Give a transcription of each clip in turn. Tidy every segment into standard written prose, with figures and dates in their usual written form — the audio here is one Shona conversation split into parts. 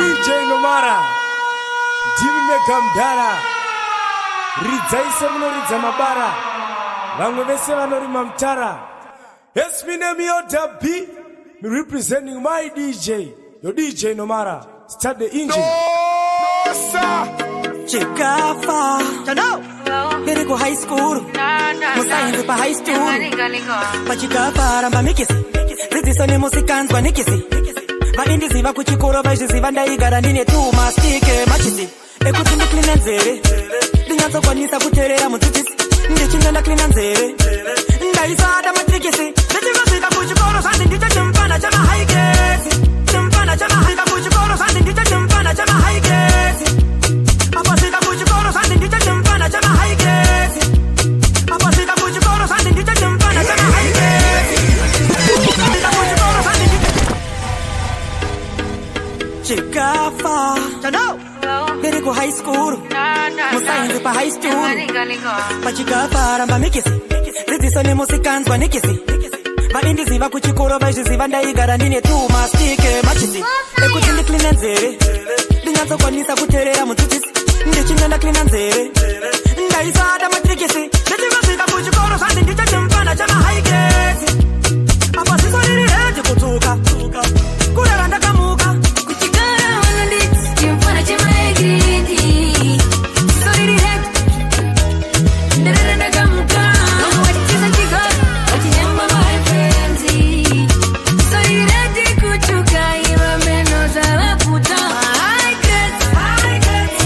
DJ Nomara Jimmy Mekamdara Ridzaise munoridza mabara Vamwe vese vanorima mtara. Yes, me name Yota B. Me representing my DJ, your DJ Nomara. Start the engine. No, sir. Chikafa. Here go high school. Musayenze pa high school. Pachikafa ramba mikisi. Rizisone musikanzwa nikisi. Vaindiziva kuchikoro vaizviziva ndaigara ndine tu mastike machisi. Ekuti ndicleana nzere. Ndinyatsokwanisa kuteerera mudzidzisi. Ndichinenda cleana nzere. Ndaisada matrikisi. Ndichivasvika kuchikoro sandi ndicho chimfana chama high grade. Chimfana chama high grade kuchikoro sandi ndicho chimfana chama high grade. Apasvika kuchikoro sandi ndicho chimfana chama high grade. Apasvika kuchikoro sandi ndicho chimfana chama high grade. Apasvika kuchikoro sandi ndicho Chikafa. Here go high school. Musayenze pa high school. Pachikafa ramba mikisi. Rizisone musikanzwa nikisi. Vaindiziva kuchikoro vaizviziva ndaigara ndine tu mastike machisi. Ekuti ndicleana nzere. Ndinyatsokwanisa kuteerera mudzidzisi. Ndichinenda cleana nzere. Ndaisada matrikisi. Ndichivasvika kuchikoro sandi ndicho chimfana chama high grade. Apa ziso riri heti kutuka. Kurara ndakamuka. Kuchikoro wanonditi chimfana chama high grade. Ziso riri heti. Ndarara ndakamuka. Wachisa chikoro. Wachiyamba my friends. Ziso riri heti kutuka. Iwa meno za waputa. High grade.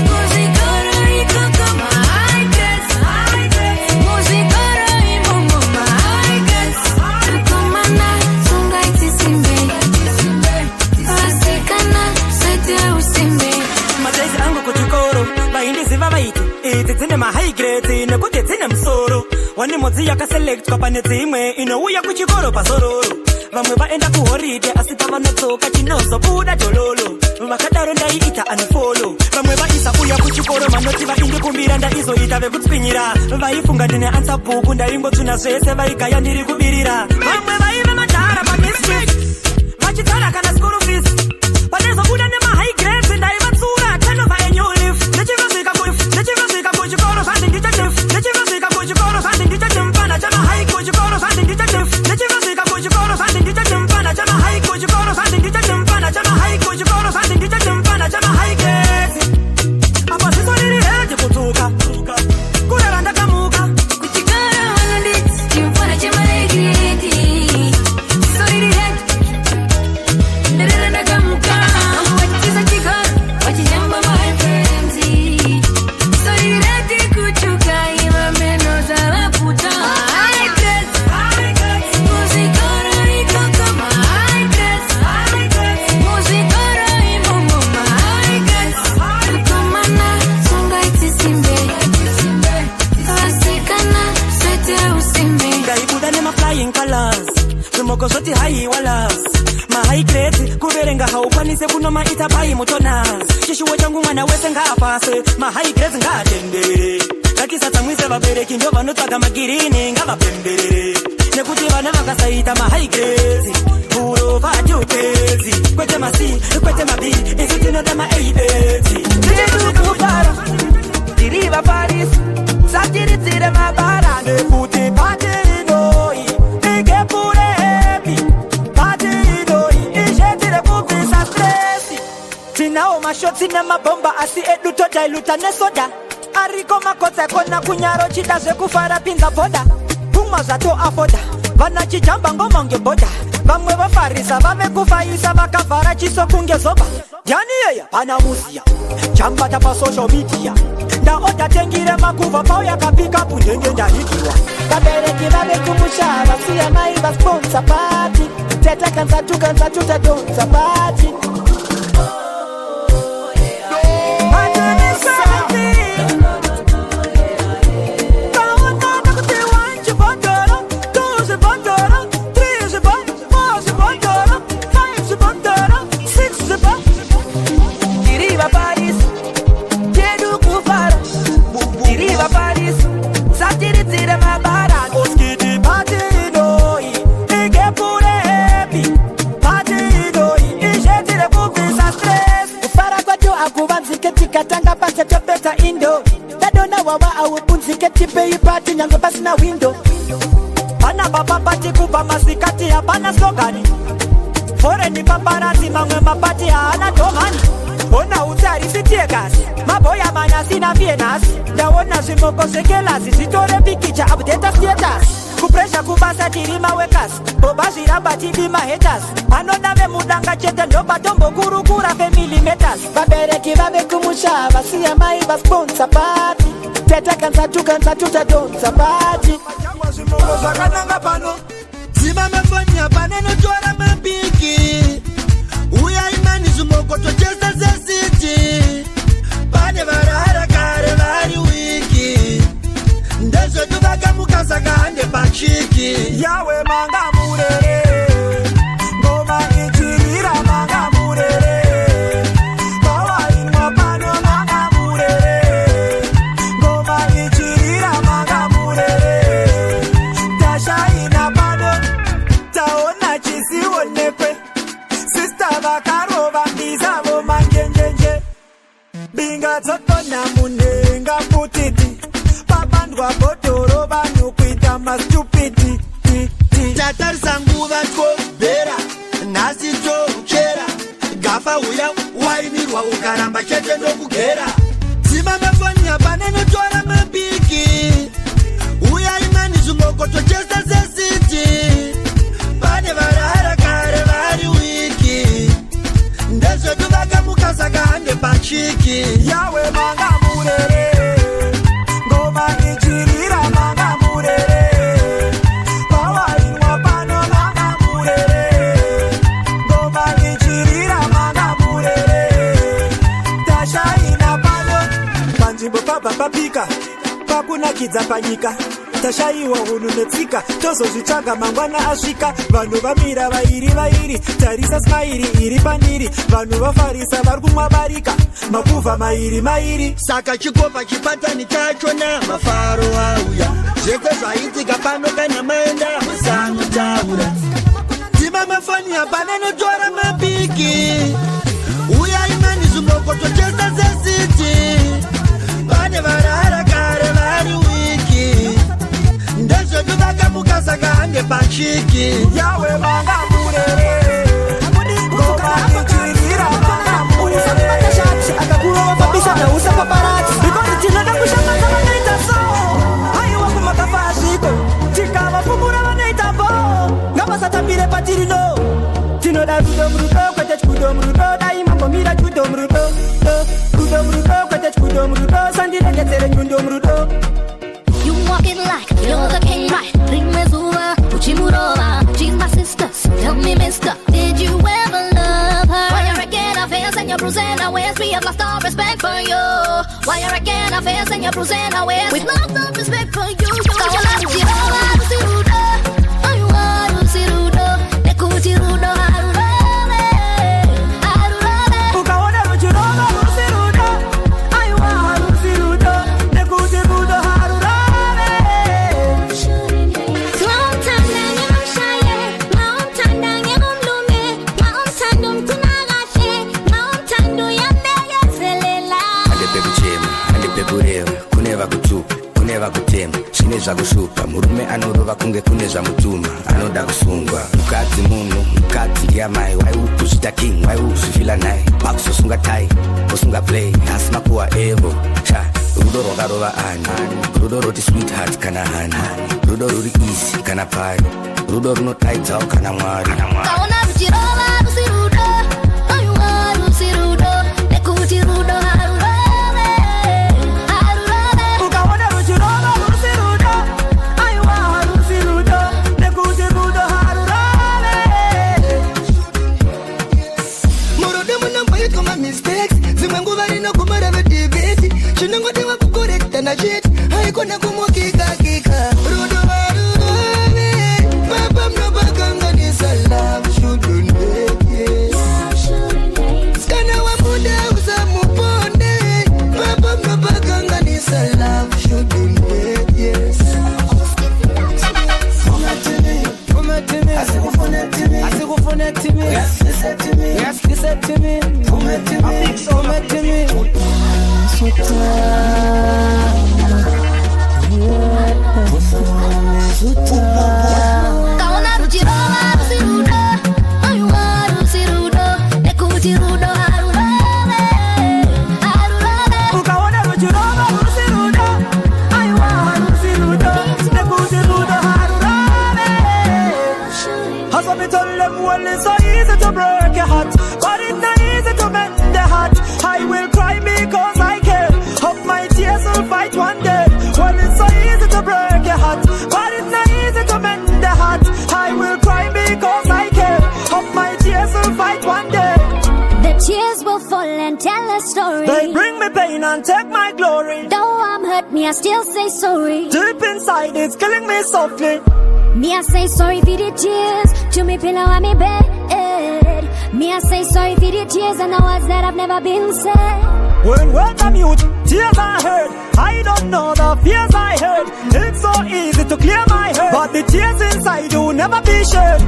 Muzikoro ikoko ma high grade. Muzikoro imongo ma high grade. Kukomana sunga itisimbe. Vasikana saite usimbe. Madaisi angu kuchikoro vaindiziva vaiti idzi dzine ma high grades nekuti dzine musoro. Wani modzi yakaselectwa pane dzimwe inouya kuchikoro pasororo. Vamwe vaenda kuhoride asi pavanotsoka chinozobuda tololo. Vakadaro ndaiita unfollow. Vamwe vaisa uya kuchikoro vanoti vaindikumbira ndaizoita vekutspinyira. Vaifunga ndine answer book ndaingotsuna zvese vaigaya ndiri kubirira. Vamwe vaive madhara pamistress vachitsara kana school fees. Panezobuda nema high grades ndaivatsura turnover annual leave. Ndichivasvika kuchikoro sandi ndicho chief. Ndichivasvika kuchikoro sandi ndicho chimfana chama high kuchikoro sandi ndicho chief. Ndichivasvika kuchikoro sandi ndicho chimfana chama high kuchikoro sandi ndicho chimfana chama high kuchikoro sandi ndicho chimfana chama high grades. Apa ziso riri heti kutuka. Kurara ndakamuka. Kuchikoro wanonditi chimfana chama high grade. Ziso riri heti. Ndarara ndakamuka. Wachisa chikoro. Wachiyamba my friends. Ziso riri heti kutuka. Iwa meno za waputa. High grade. Muzikoro ikoko ma high grade. Muzikoro imongo ma high grade. Kukomana sunga itisimbe. Vasikana saite usimbe. Ndaibuda nema flying colors. Zvimoko zvoti high walas. Ma high grades kuverenga haukwanise kunomaita pai mutonas. Chishuwo changu mwana wese ngaapase. Ma high grades ngaatenderere. Ngatisatsamwise vabereki ndo vanotsvaga magirini ngavapemberere. Nekuti vana vakasaita ma high grades puro vatupedzi. Kwete ma C, kwete ma B, isi tinoda ma A. Ndikukupara ndiriva Paris satiridzire mabara. Nekuti pati inoi ikepure happy. Pati inoi ishetire kubvisa stress. Tinawo mashotsi nemabhomba asi edu todailuta nesoda. Ariko makotsa kona kunyaro chida zvekufara pinza bhoda. Kumwa zvato afoda. Vana chijamba ngoma ngeboda. Vamwe vafarisa vave kufaisa vakavhara chiso kunge zoba. Yani yeya pana muziya. Chambata pa social media. Ndaoda tengire makuva pauya kapika pundenge ndahikiwa. Kabereki vave kumusha vasiya mai vasponsor party. Teta kanza tuta donsa party. Satiridzire mabara. Oskiti pati inoi ikepure happy. Pati inoi ishetire Chata better indo. They don't know what I would put to get you pay party and go pass na window. Pana papa party kupa masikati hapana slogani. Foreni paparazzi mangwe mapati hana domani. Ona utari sitiegas. Maboya mana sina vienas. Ndaona zimoko sekelasi sitore pikicha update status. Kupresha kubasa tirima wekas. Bobazi rabati bima haters. Anona ve mudanga chete ndoba tombo kurukura fe millimeters. Babereki babe kumusha basiya mai basponsa party. Teta kansa tuta donsa party. Machangwa zimoko zakananga pano. Zima mefanya paneno tuara mapiki. Uya imani zimoko tochesta zesiti. Pane varara kare vari wiki. Ndezo tuvaka mukasa kahande pachiki. Yawe manga murere. Ngoma ichirira manga murere. Bawa inwa pano manga murere. Ngoma ichirira manga murere. Tasha ina pano. Taona chisi onepe. Sister bakaro bandiza wo mangenjenje. Binga toto na munenga putiti. Papandwa botoro banu kuita mastupiti. Tatar sangu vatko bera. Nasi to uchera. Gafa uya wainirwa ukaramba chete no kugera. Zima mefoni paneno tuara mapiki. Uya imani zumoko tochesta zesiti. Pane varara kare vari wiki. Ndezo tuvaka mukasa kahande pachiki. Yawe manga murere. Ngoma ichirira manga murere. Bawa inwa pano manga murere. Ngoma ichirira manga murere. Tasha ina pano. Panjimbo papa papika. Pakuna kidza panyika. Tashaiwa hununetsika. Tozo zvichanga mangwana asvika. Vanhu vamira vairi. Tarisa smairi iri paniri. Vanhu vafarisa vari kumwa barika. Makuva mairi. Saka chikopa chipatani chacho na mafaro auya. Zvekwe zvaitika pano kana maenda musango taura. Dzima mafoni paneno tora mapiki. Uya imani zumoko tochesta zesiti. Pane varara kare vari wiki. Ndezo tuvaka mukasa kahande pachiki. Yawe manga murere. Ngoma ichirira manga murere. Akakuwa babisha na usa paparazzi. Because tinada kushanga kama naita so. Hayi wa kumakafashiko. Tika mafumura wanaita bo. Ngaba satambire patiri no. Tinoda kudomrudo kwete kudomrudo. Dai mambo mira kudomrudo. Kudomrudo kwete kudomrudo. Sandile getere kudomrudo. You walk it like you're the king, right? Rimezua, Uchimurova. She's my sister, so tell me, mister, did you ever love her? Why you're again affairs and you're bruising our ways? We have lost all respect for you. Why you're again affairs and you're bruising our ways? We've lost all respect for you. Zvakushupa murume anorova kunge kune zvamutuma anoda kusungwa mukadzi munhu mukadzi ndiyamai waiukuzvita king waiukuzvifila naye pakuzosunga tai kusunga play asi makuwa evo rudo rwakarova ani rudo roti sweetheart kana hani rudo ruri easy kana pai rudo runotaidzawo kana mwari kaona ruchirova rusirudo aiwa rusirudo nekuti rudo na shit haikona kumukika kika rudo warube papa mnobakanga ni salam shouldn't make skana wa muda usamuponde papa mnobakanga ni salam shouldn't make yes asikufune timi yes listen to me and tell a story. They bring me pain and take my glory. Though I'm hurt, me I still say sorry. Deep inside it's killing me softly. Me I say sorry for the tears to me pillow and me bed. Me I say sorry for the tears and the words that have never been said. When words are mute, tears are heard. I don't know the fears I heard. It's so easy to clear my head, but the tears inside will never be shed.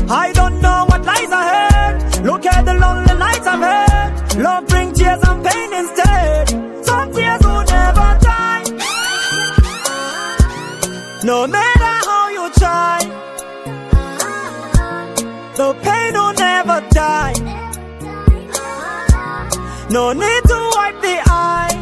I don't know what lies ahead. Look at the lonely nights I've had. Love brings tears and pain instead. Some tears will never die. No matter how you try, the pain will never die. No need to wipe the eye.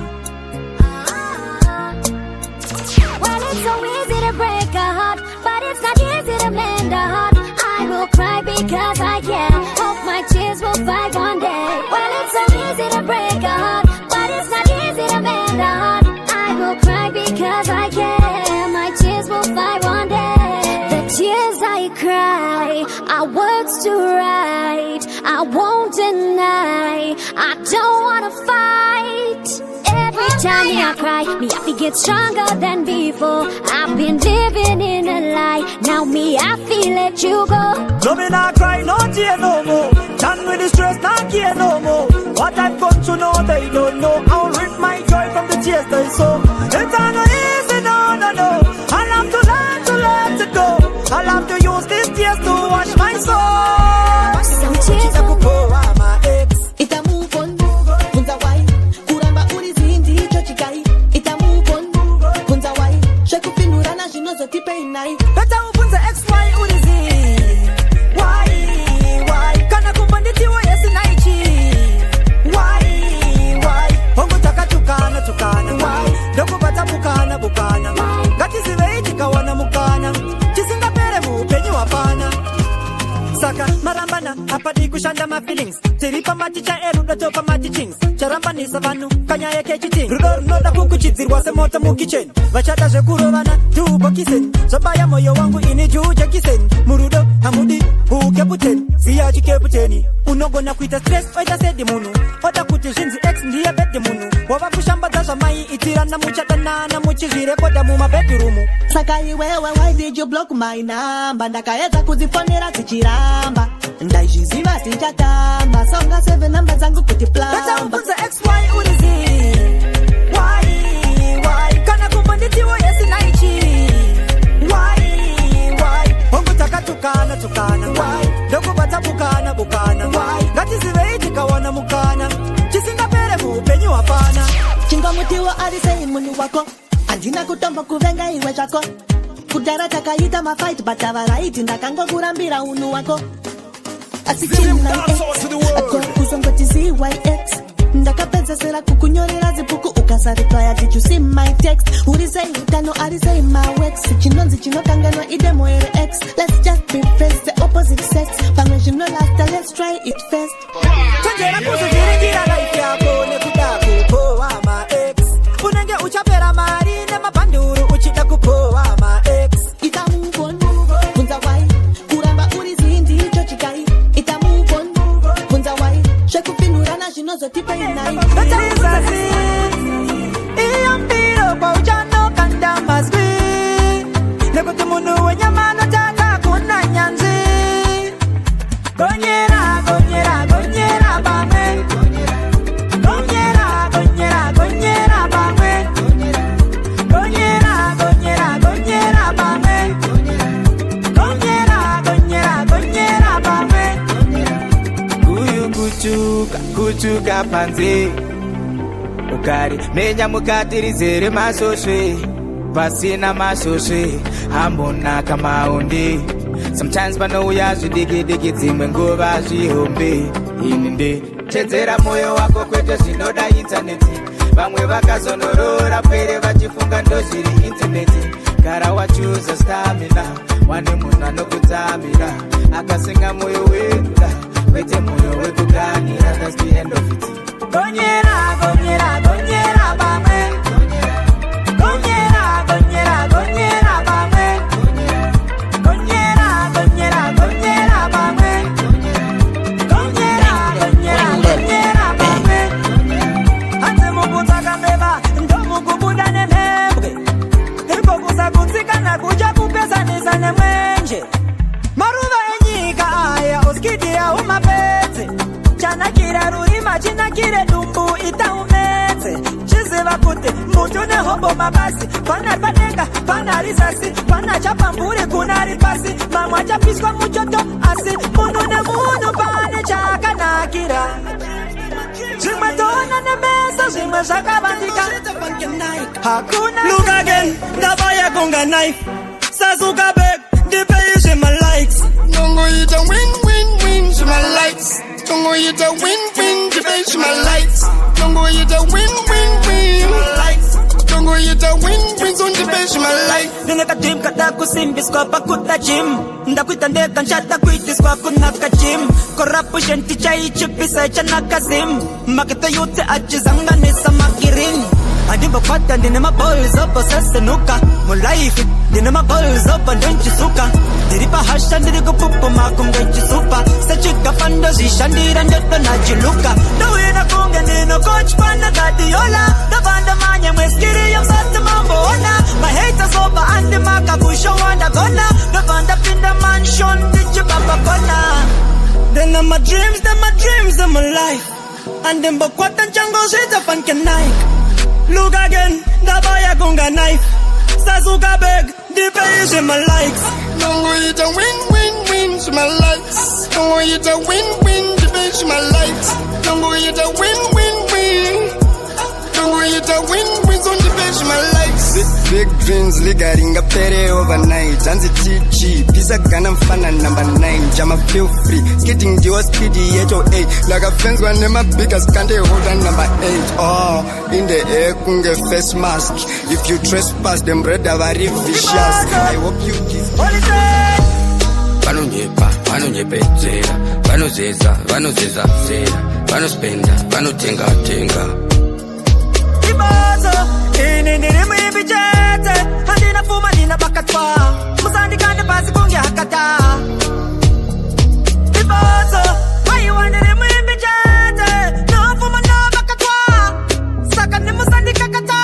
Well, it's so easy to break a heart, but it's not easy to mend a heart. I will cry because I can. Hope my tears will fight one day. Well, it's so easy to break a heart, but it's not easy to mend a heart. I will cry because I can. My tears will fight one day. The tears I cry are words to write. I won't deny. I don't wanna fight. Every time I cry, me I feel get stronger than before. I've been living in a lie. Now me I feel let you go. No me not cry, no tear no more. Done with the stress, not care no more. What I've gone to know, they don't know. I'll rip my joy from the tears they sow. It's not easy, no, no, no. I'll have to let it go. I'll have to use these tears to wash my soul. Some tears will my ex. Ita move on, kunza wai. Kuramba uri zindi chochikai. Ita move on, kunza wai. Sheku finurana jinozo tipe inai. Better open the XY Ulizi. Why? Kana kumbanditi wa yesi naichi. Why? Hongo taka tukana. Why? Doko bata bukana. Gati ziveiti kawana mukana. Chisinga pere mupenyi wapana. Saka marambana apadi kushanda my feelings. Tiripa maticha eru dotopa matichings. Charamba ni savanu kanya yake chiting. Rudor noda kukuchitzirwa se mota mukichen. Vachata zekurovana tubo kisen. Sobaya moyo wangu ini juje kisen. Murudo hamudi ukeputen. Siyaji keputeni. Unogona kuita stress oita sedi munu. Oda kuti shinzi ex ndiye bedi munu. Wava kushamba zasha mai itira na muchatana na muchizire koda muma bedroom. Sakai wewe, why did you block my number? Ndakaedza kuzifonera zichiramba. Ndaizviziva tichatamba. Songa 7 namba dzangu kuti plamba. Better open the XY Ulizi. Why? Kana kumbanditi wa yesi naichi. Why? Hongo taka tukana. Why? Doko bata bukana. Why? Gati ziveiti kawana mukana. Chisinga pere mupenyi wapana. Chingamutiwa arisei munu wako. Andina kutomba kuvenga iwe chako. Kudara takaita mafight batava raiti. Ndakango kurambira unu wako. Asichina ex ako kuzongoti ZYX. Ndakapedza sera kukunyorera zipuku ukasaripaya. Did you see my text? Urisei utano arisei mawex. Chinonzi chinokanganwa idemo ere X. Let's just be friends, the opposite sex. Pamwe zvino lasta, let's try it first. Chenjera kuzuviringira life yako nekuda kupowa ma ex. Unenge uchapera mari nemabhanduru uchida kupowa ma ex. Ita move on, kunza wai. Kuramba uri zindi chochikai. Ita move on, kunza wai. Sheku finurana jinozo tipe inai. Better uzazi. Iyambiro kwa ujano kanda mazwi. Nekuti munu wenyamano taka kuna nyanzi. Gonyera bame. Gonyera bame. Gonyera bame. Gonyera bame. Kuyu kuchuka panze. Ukari menya mukati rizere masoswe. Pasina masoswe. Hambona kama undi. Sometimes panouya zvidiki dzimwe nguva zvihombe. Ininde tedzera moyo wako kwete zvinoda intaneti. Vamwe vakazonorora pere vachifunga ndozviri intaneti. Gara wachuza stamina. Wane munhu anokudzamira. Akasenga moyo wedu da. Kwete moyo wekuganira. That's the end of it. Gonyera bame. Gonyera bame. Gonyera bame. chanakira rurima chinakire dumbu itaumedze chiziva kuti mutu nehobo mabasi pana padenga pana risasi pana chapambure kunari pasi mamwe achapiswa muchoto asi munhu nemunhu pane chakanakira zvimwe toona nemeso zvimwe zvakavandika hakuna look again ndavaya kunga knife sazuka back ndipeizve my likes Nongoita win-win-win to my lights. Nongoita win-win to my lights. Nongoita win-win-win lights. Nongoita win-win to my lights. Nuneka dream kata kusimbiswa pakuta gym. Ndakuita ndeka nshata kuitiswa kunaka gym. Corruption ticha ichipisa chanaka zim. Makita yote ajizanga nisa makirin. Adiba kwata ndine maballs up sesenuka. Mo life ndine maballs up ndonchisuka. Diripa hasha ndirigo pupo makungechi super. Sechika fando zishandira ndoto najiluka. Dawina kunge ndino coach pana Guardiola. Davanda manye mweskiri ya msata mambo ona. My haters over andi maka kusho wanda gona. Davanda pinda mansion diji baba kona. Then my dreams, them my life. And them bakwata nchango shita fanke Nike. Look again, ndabaya kunga knife. Sazuka beg, dipeishe my likes. Nongoita win-win-win to my lights. Nongoita win-win to my lights. Nongoita win-win-win. Nongoita win-win to my lights. Big dreams ligaringa pere overnight. Anzi chichi, pisa gana mfana number 9. Jama feel free, getting your speedy yeto 8. Like a fence one nema biggest can't hold on number 8. Oh, in the air kunge face mask. If you trespass them red very vicious. I hope you kiss. Vanonyepa, vanonyepedzera, vanozeza, vanozezazera, vanospenda, vanotenga-tenga. Ibazo, ini ndiri muibichete, handina fuma ndina bakatwa, musandikande pasi kunge hakata. Ibazo, haiwa ndiri muibichete, no fuma no bakatwa, saka ni musandikakata.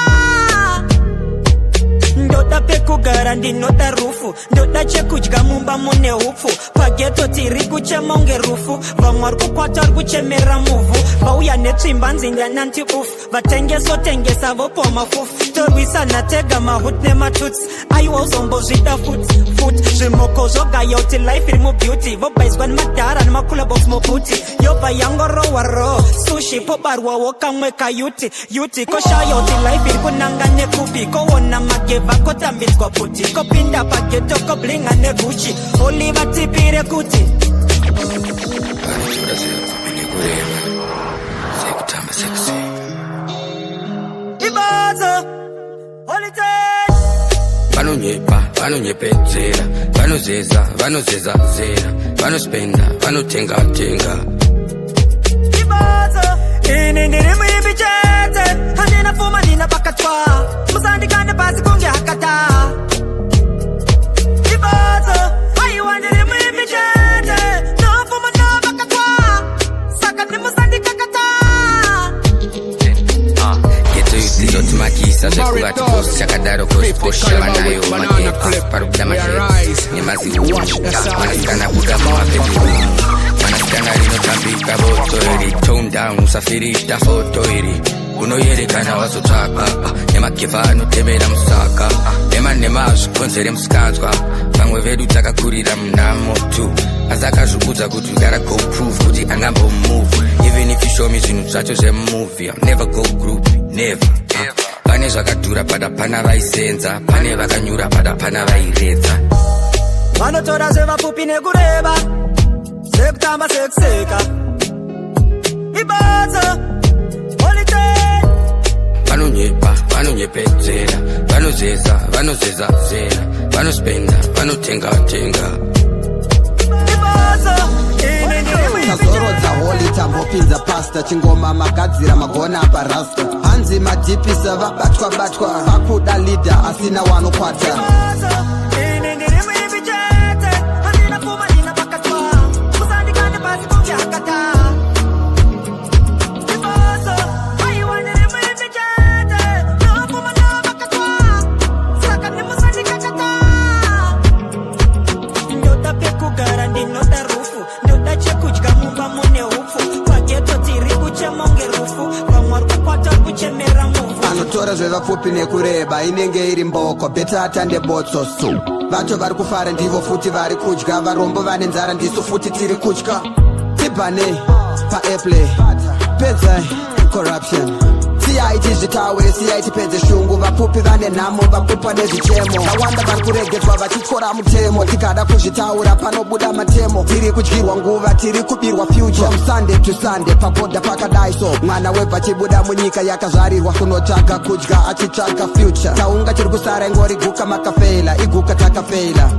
Ndoda pekugara ndinota rufu, ndoda chekudya mumba mune hupfu, pageto tiri kuchemonge rufu, vamwari kukwata vari kuchemera muvhu, vauya netsvimba nzinda nanti ufu, vatengesotengesa vopo mafufu, torwisana tega mahut nematutsi, aiwa uzombozvida futi zvimoko zvogaya kuti life iri mubeauty, vobaiswa nemadhara nemakulabos mubuti, yobva yangorowa ro sushi pobarwawo kamwe kayuti koshaya kuti life iri kunanga nekupi, koona magevha kotambidzwa puti, kopinda pageto koblinga neguchi, oliva tipire kuti Ibazo holiday. Vanonyepa, vanonyepedzera, vanozeza, vanozezazera, vanospenda, vanotenga-tenga. Ibazo, ini ndiri muibichete, handina fuma ndina bakatwa, musandikande pasi kunge hakata. Ibazo, haiwa ndiri muibichete, no fuma no bakatwa, saka ni musandikakata. Makisa zvekuvati kosi chakadaro kosposha vanayo mageti parikuda mazheti nemaziuta vanasikana buda mumapedzi vanasikana rinotambika voto iri tone down usafirita foto iri unoyerekana wazotsvaka nemagevha anotemera musaka nema zvikonzere musikanzwa vamwe vedu takakurira munamo tu asi akazvikudza kuti gotta go prove kuti angambomove even if you show me zvinhu zvacho zvemovie I'll never go group never pane zvakadhura pada pana vaisenza pane vakanyura pada pana vairedza vanotora zvevapupi nekureva sekutamba sekuseka Ibazo holiday. Vanonyepa, vanonyepedzera, vanozeza, vanozezazera, vanospenda, vanotenga-tenga. Ibazo ini ndiri tazorodza holi tambopinza pasta chingoma magadzira magona parasta hanzi madhipisa vabatwa vakuda lidha asina wanokwata. kuchemonge rufu kamwari kukwata kuchemera muvu anotora zvevapfupi nekureba inenge iri mboko betata ndebotso su vacho vari kufara ndivo futi vari kudya varombo vane nzara ndisu futi tiri kutya tibhane paairplay pedza corruption siyaiti zvitaure siyaiti pedze shungu vapfupi vane nhamo vapupwa nezvichemo vawanda vari kuregedzwa vachikora mutemo tikada kuzvitaura panobuda matemo tiri kudyirwa nguva tiri kubirwa future from sunday to sunday pabhodha pakadai so mwana webva chibuda munyika yakazvarirwa kunotsvaga kudya achitsvaga future taunga chiri kusara ingori guka makafeila iguka takafeila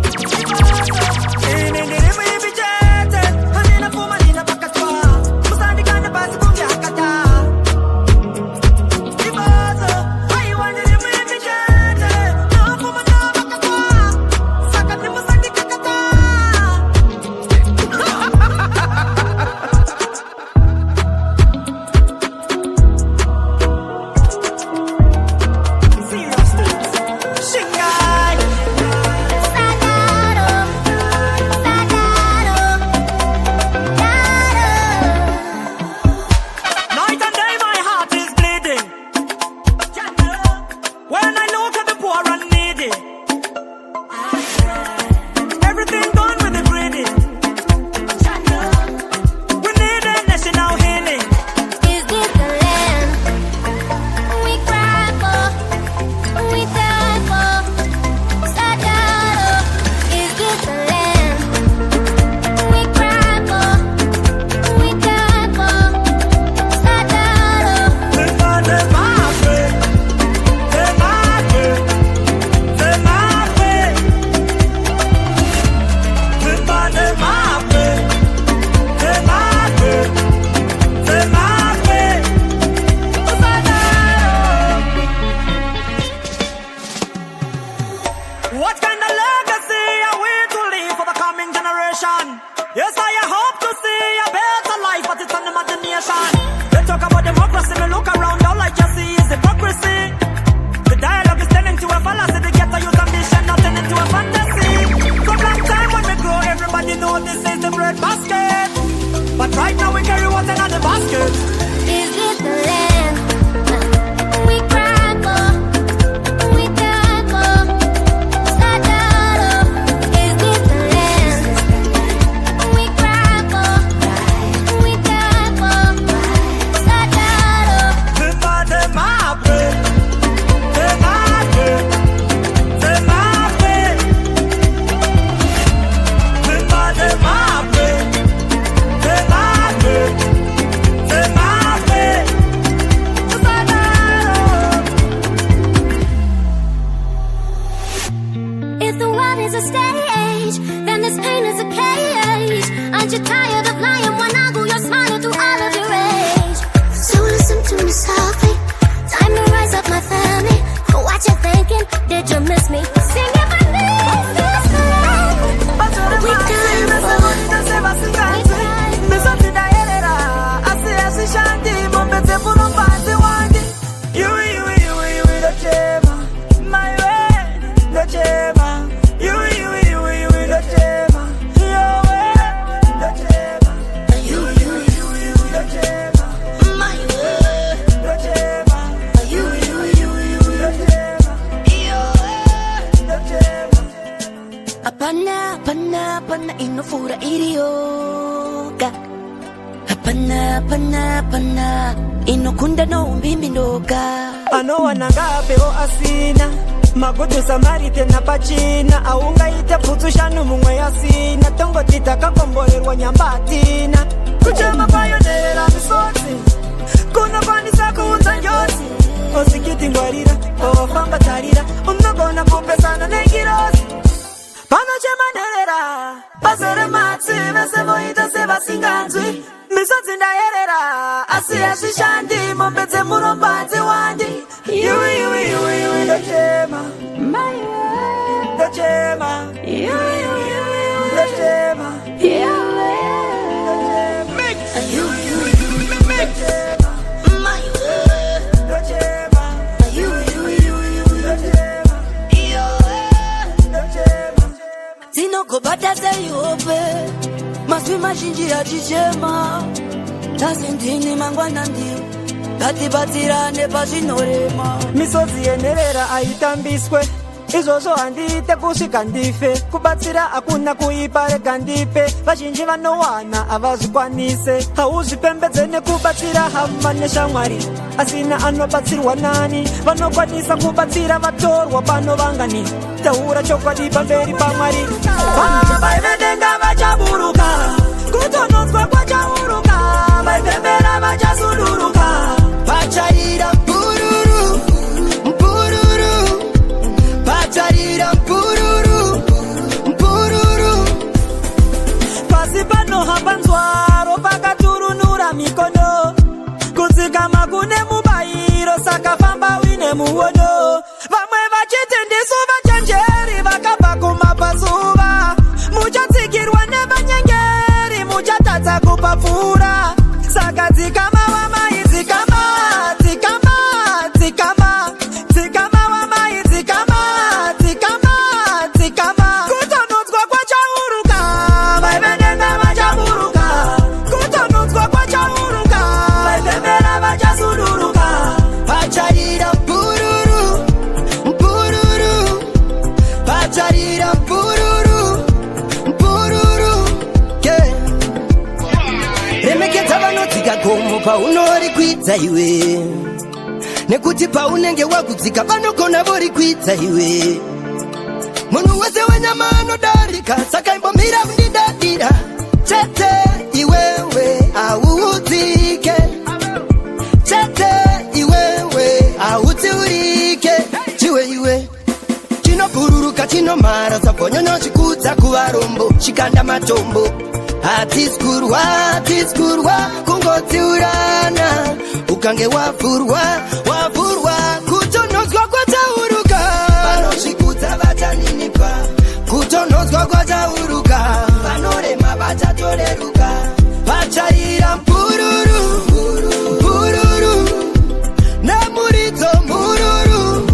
inokunda no umbimbi ndoga anowana ngapeo asina magodo samarite na pachina aungaite putsushanu mumwe yasina tongoti takakomborerwa nyambatina kuchema payonera misotsi kunokwanisa kuunza njozi osikiti ngwarira ofamba tarira unogona kupesana nengirozi panochemanderera pazere matsi vese voita sevasinganzwi misodzi ndayerera asi hazvishandi mombe dzemurombanzi wandi iwi ndochema ndochema ndochema Zinogobata zaihope maswi mazhinji achichema tasindini mangwana ndi ngatibatsirane pazvinorema misodzi yenerera aitambiswe izvozvo handiite kusvika ndife kubatsira hakuna kuipa rega ndipe vazhinji vanowana havazvikwanise hauzvipembedze nekubatsira hama neshamwari asina anobatsirwa nani vanokwanisa kubatsira vatorwa pano vangani taura chokwadi pamberi pamwari vaivedenga vachaburuka kutononzwa kwachauruka vaipembera vachasuduruka vachaira mpururu mpururu vachaira mpururu mpururu pasi panohamba nzwaro pakaturunura mikono kudzikama kune mubayiro saka famba wine muono vamwe vachiti ndisu vachenjeri vakabva kumabvazuva muchatsikirwa nevanyengeri muchatadza kupa pfura saka dzikama wamai dzikama dzikama dzikama dzikama wamai dzikama dzikama dzikama kutonudzwa kwachauruka vaivenenga vachaburuka kutonudzwa kwachauruka vaipembera vachasuduruka vachaira mpururu mpururu vachaira mpururu mpururu remekedza vanodzika gomo paunorikwidza iwe nekuti paunenge wakudzika vanogona vorikwidza iwe munhu wese wenyama anodarika saka imbomira kundidadira chete iwewe audzike chete iwewe audziurike chiwe iwe chinobhururuka chinomhara sabvonyonyo chikudza kuvarombo chikanda matombo hatiskurwa kungodziurana ukange wavhurwa kutonozwa kwatauruka vanozvikudza vachaninipa kutonozwa kwatauruka vanorema vachatoreruka vachaira mpururu mpururu namuridzo mururu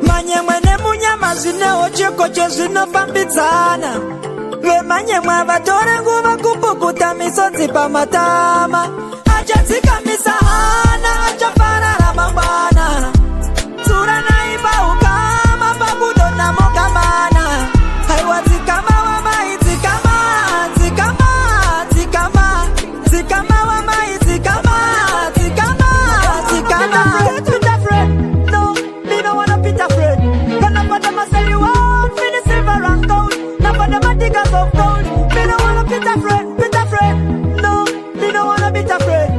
manyemwe nemunyama zvineho chikoche zvinofambidzana vemanyemwe vatore nguva kupukuta misodzi pamatama achadzikamisa hana achafarara mangwana tsura naipaukama pakudonha mogamana haiwa dzikama wamai dzikama dzikama dzikama dzikama wamai dzikama dzikama dzikama Peter friend, no, me no wanna Peter friend. Gonna put them a sell you out for the silver and gold. Now for them a diggers of gold. Me no wanna Peter friend, no, me no wanna Peter friend.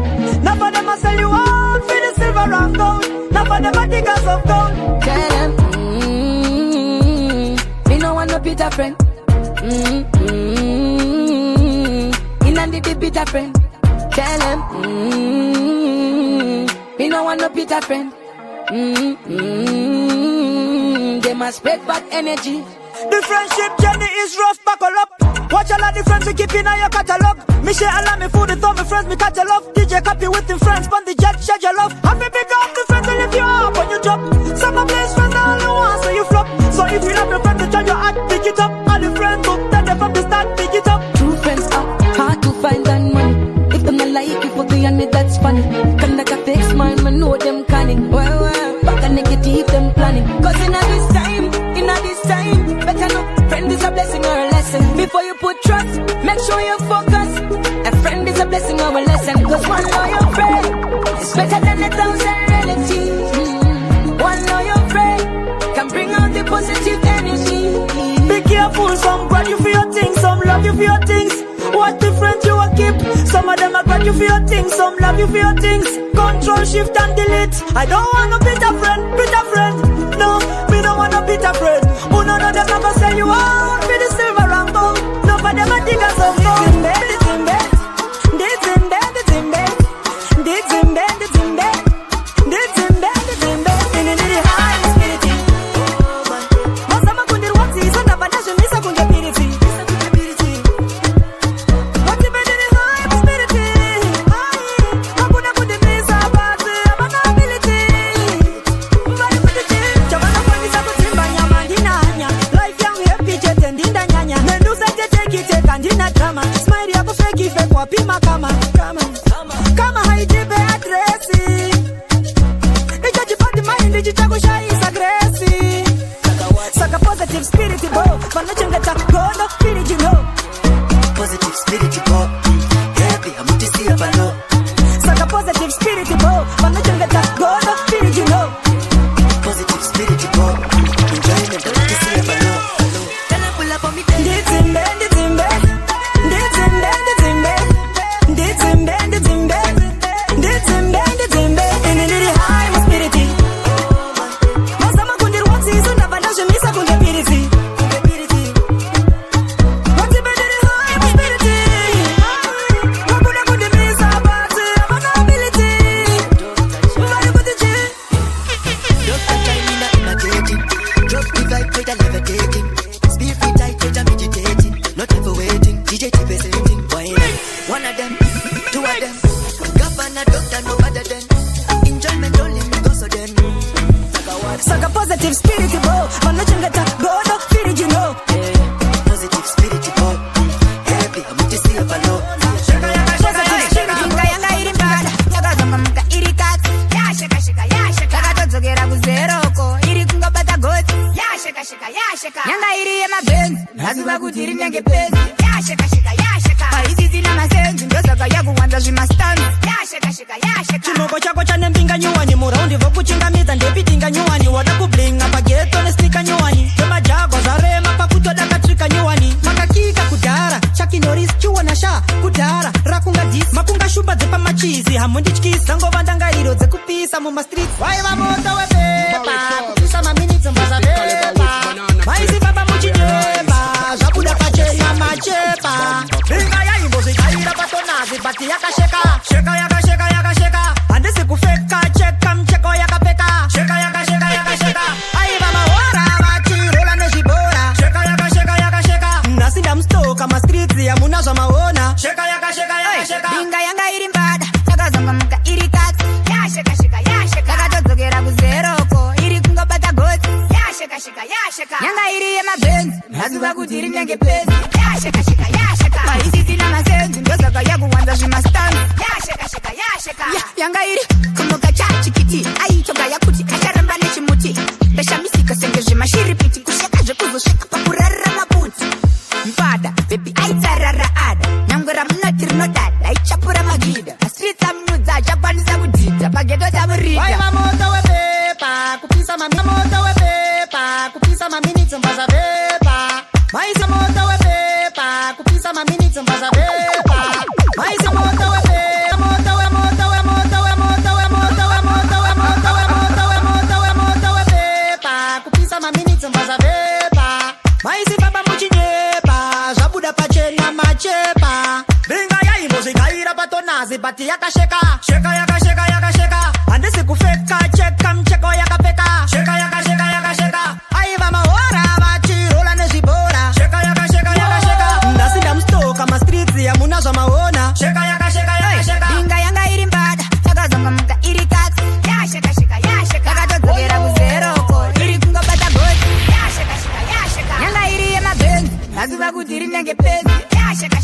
Now for them a sell you out for the silver and gold. Now for them a diggers of gold. Tell them, me no wanna Peter friend. In and the Peter friend. Tell them, me no wanna Peter friend. They must spread bad energy. The friendship journey is rough, buckle up. Watch all of the friends we keep in your catalog. Me share allow me food, throw me friends, me catch a love. DJ copy with them friends, fun the jet, share your love. Have a big up the friends and lift you up when you drop. Some of these friends are all the ones so you flop. So if you love your friends to turn your heart, pick it up. All the friends up, tell them from the start, pick it up. True friends are hard to find and money. If them not like you for the end, that's funny. Come like a fake smile, man, know them cunning. Well, back and negative, them planning. Cause in this time, better know friend is a blessing or a lesson. Before you put trust, make sure you focus. A friend is a blessing or a lesson. Cause one loyal friend is better than 1,000 relatives. One loyal friend can bring out the positive energy. Be careful, some grab you for your things, some love you for your things. What the friends you will keep? Some of them are grab you for your things, some love you for your things. Control, shift and delete. I don't want no bitter friend. No, me don't want no bitter friend. Oh no, them never sell you out for the silver and gold. No, for them a diggers of gold. Drama. wapima kama haijipe adresi ijajipati maindi jichakushaisa gresi saka positive spirit bo vanachengeta God of spirit you know positive spirit bo happy amutisia pano saka positive spirit bo vanachengeta God of spirit you know positive spirit bo enjoyment amutisia pano tena pula po mi ndizimbe ineniri high my spirit mazama kundir what's is on abandashe misa kunde piriti what's better high my spirit wakuna kunde misa but amana ability umari kutichi Dr. China imitating drop the vibe with a levitating spirit tight with a meditating not ever waiting DJ representing why not one of them two of them governor doctor no better than enjoyment only me go so then saka positive spirit bo vanachengeta God of spirit you know positive spirit bo happy amutisia pano positive spirit yanga iri mbada yakazonga muka iri kati yasheka yakatodzokera kuzeroko iri kungobata goti yasheka yanga iri yemabenzi aziva kuti iri nenge pezi yasheka paisisi namasenzi ndosaka yakuwanza zvimastanzi yasheka chimoko chako chane mbinga nyuwani muraundi vokuchingamidza ndepitinga nyuwani wada kublinga pageto nestika nyuwani vemajagwa zvarema pakutoda katrika nyuwani makakika kudhara chakinorisi chiwona sha kudhara rakunga disi makunga shumba dzepamachizi hamundityisa ngova ndangariro dzekupisa mumastreet vaiva moto wepepa kupisa maminitsi mbazapepa maisi baba muchinyepa zvabuda pachena machepa ringa yaimbozvikaira patonazi bati yakasheka handisi kufeka cheka mcheko yakapeka sheka aiva mahora vachirola nezvibora sheka nhasi ndamustoka mastreets yamuna zvamaona sheka binga yanga iri mbada yakazonga muka iri kati yasheka yakatodzokera kuzeroko iri kungobata goti yasheka yanga iri yemabenzi aziva kuti iri nenge pezi yasheka paisisi namasenzi ndosaka yakuwanza zvimastanzi yasheka yanga iri kumuka chachikiti aitoga yakuti acharamba nechimuti ndashamisika senge zvemashiripiti kusheka zvekuzosvika pakurarira mabuti mbada bebi aitsarara ada nyangwera munoti rinodada aichapura magida mastreets amunudza achakwanisa kudhidha pageto tamurida vaiva moto wepepa kupisa maminitsi mbazapepa maisa moto wepepa kupisa maminitsi mbazapepa maisa moto wepepa kupisa maminitsi mbazapepa maisi baba muchinyepa zvabuda pachena machepa ringa yaimbozvikaira patonazi bati yakasheka handisi kufeka cheka mcheko yakapeka sheka aiva mahora vachirola nezvibora sheka nhasi ndamustoka mastreets yamuna zvamaona sheka binga yanga iri mbada yakazonga muka iri kati yasheka yakatodzokera kuzeroko iri kungobata goti yasheka yanga iri yemabenzi aziva kuti iri nenge pezi yasheka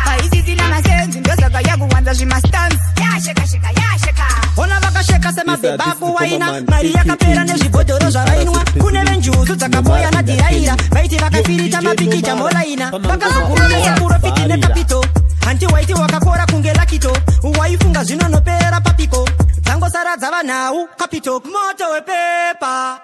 paisisi namasenzi ndosaka yakuwanza zvimastanzi yasheka ona vakasheka semabhebha akuwaina mari yakapera nezvibhodhoro zvavainwa kune venjuzu dzakaboya nadhiraira vaiti vakafirita mapikicha molaina vakazokuronesa kurofiti nekapito hanti waiti wakakora kunge lakito waifunga zvinonopera papiko dzangosara dzava nhau kapito moto wepepa